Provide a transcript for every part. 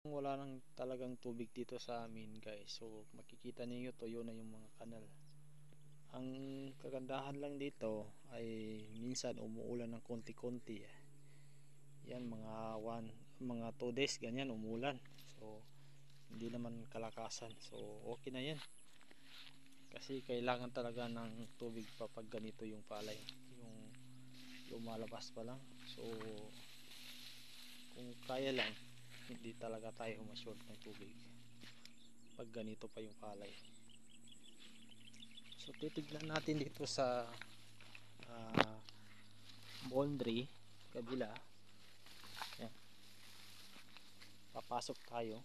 Wala nang talagang tubig dito sa amin guys, so makikita niyo tuyo na yung mga kanal. Ang kagandahan lang dito ay minsan umuulan ng konti-konti. Yan mga 2 days ganyan umulan, so hindi naman kalakasan, so okay na yan kasi kailangan talaga ng tubig pa pag ganito yung palay, yung lumalabas pa lang. So kung kaya lang, hindi talaga tayo ma-short ng tubig pag ganito pa yung palay. So titignan natin dito sa uh, boundary kabila. Yan. Papasok tayo.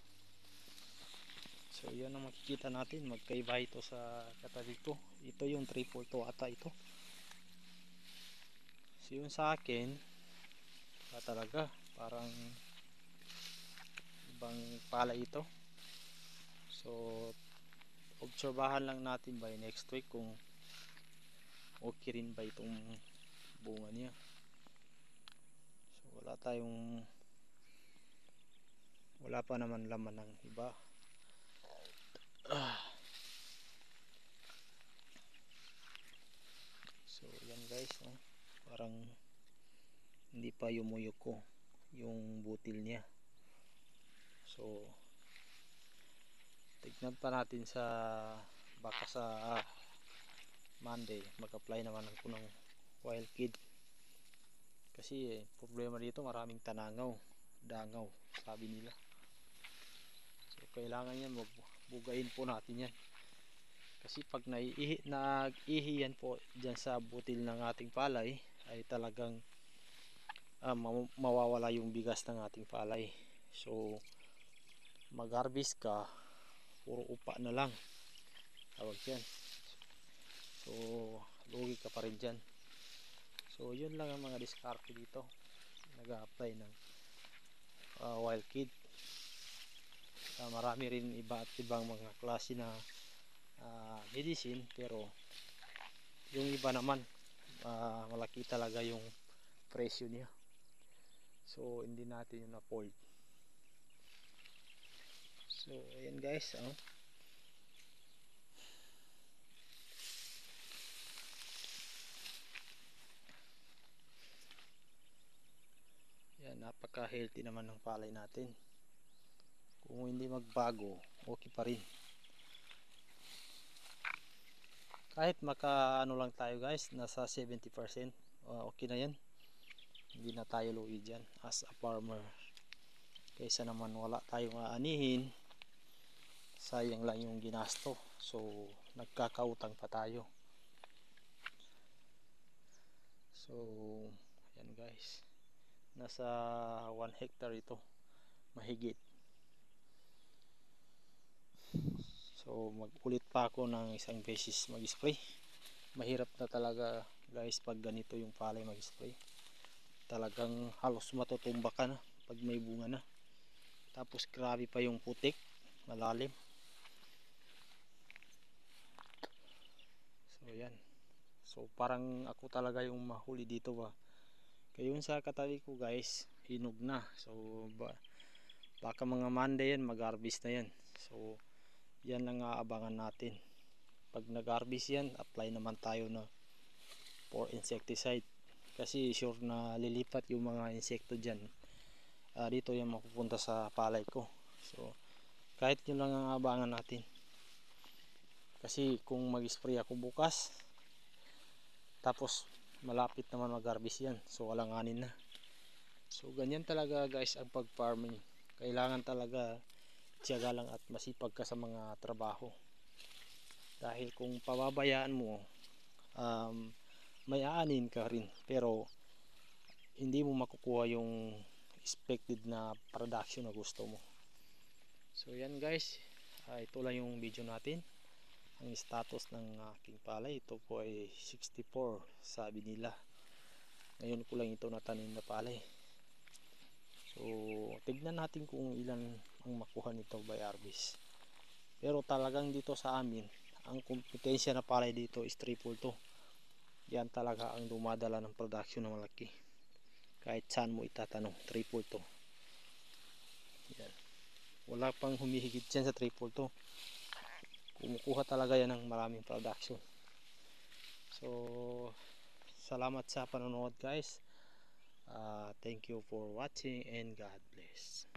So yan ang makikita natin, magkaiba ito sa katabi ko. Ito yung 342 ata ito. So yun sa akin talaga parang ibang palay ito. So obserbahan lang natin by next week kung okay rin ba itong bunga niya. So wala pa naman laman ng iba. So yan guys, no? Parang hindi pa yumuyuko yung butil niya. So tignan pa natin baka sa Monday mag-apply naman ako ng wild kid, kasi problema dito maraming dangaw sabi nila. So kailangan yan, bugayin po natin yan, kasi pag nag-ihi yan po dyan sa butil ng ating palay ay talagang mawawala yung bigas ng ating palay. So mag-harvest ka, puro upa na lang tawag yan, so lugi ka pa rin dyan. So yun lang ang mga diskarte dito, nag-a-apply ng wild kid. Marami rin iba at ibang mga klase na medicine, pero yung iba naman malaki talaga yung presyo niya, so hindi natin yun afford. So ayan guys, yan, napaka healthy naman ng palay natin. Kung hindi magbago, okay pa rin. Kahit maka ano lang tayo guys, nasa 70%, okay na yan. Hindi na tayo lugi dyan as a farmer, kaysa naman wala tayong aanihin, sayang lang yung ginasto, so nagkakautang pa tayo. So yan guys, nasa 1 hectare ito mahigit. So magulit pa ako ng isang beses mag-spray. Mahirap na talaga guys pag ganito yung palay mag-spray. Talagang halos matutumba ka na pag may bunga na. Tapos grabe pa yung putik, malalim. So yan. So parang ako talaga yung mahuli dito ba. Kaya yun sa katabi ko guys, hinog na. So baka mga Monday yan, mag-harvest na yan. So yan ang aabangan natin. Pag nag-harvest yan, apply naman tayo na for insecticide, kasi sure na lilipat yung mga insekto dyan. Dito yan mapupunta sa palay ko. So kahit yun lang ang aabangan natin, kasi kung mag-spray ako bukas tapos malapit naman mag-harvest yan, so alanganin na. So ganyan talaga guys ang pag-farming, kailangan talaga tiyaga lang at masipag ka sa mga trabaho. Dahil kung pababayaan mo, may aanin ka rin pero hindi mo makukuha yung expected na production na gusto mo. So yan guys, ito lang yung video natin. Ang status ng aking palay, ito po ay 64 sabi nila. Ngayon ko lang ito natanim na palay. So tignan natin kung ilan ang makuha nito by harvest. Pero talagang dito sa amin, ang kompetensya na palay dito is 342. Yan talaga ang dumadala ng production na malaki. Kahit saan mo itatanong, 342. Yan. Wala pang humihigit dyan sa triple 2. Kumukuha talaga yan ng maraming production. So salamat sa panonood guys. Thank you for watching and God bless.